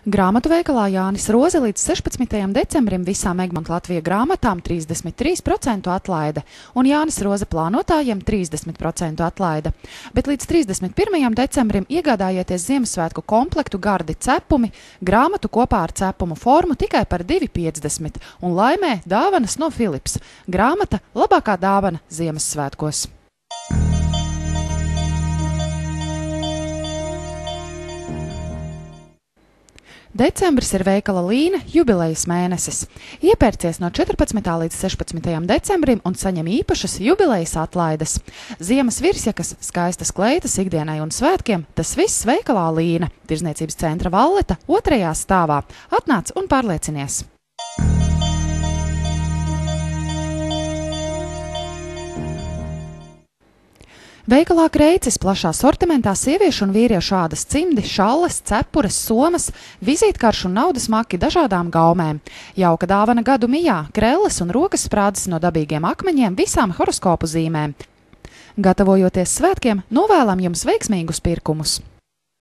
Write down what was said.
Grāmatu veikalā Jānis Roze līdz 16. decembrim visām Egmonta Latvija grāmatām 33% atlaide un Jānis Roze plānotājiem 30% atlaide. Bet līdz 31. decembrim iegādājieties Ziemassvētku komplektu gardi cepumi, grāmatu kopā ar cepumu formu tikai par 2,50 un laimē dāvanas no Philips. Grāmata – labākā dāvana Ziemassvētkos. Decembris ir veikala Līna jubilejas mēnesis. Iepērcies no 14. līdz 16. decembrim un saņem īpašas jubilejas atlaides. Ziemas virsjakas, skaistas kleitas ikdienai un svētkiem – tas viss veikalā Līna, Tirdzniecības centra Valleta, 2. stāvā. Atnāc un pārliecinies! Veikalā Kreicis plašā sortimentā sieviešu un vīriešu ādas cimdi, šalles, cepures, somas, vizītkaršu un naudas maki dažādām gaumēm. Jauka dāvana gadu mijā, krelles un rokas sprādzes no dabīgiem akmeņiem visām horoskopu zīmēm. Gatavojoties svētkiem, novēlam jums veiksmīgus pirkumus!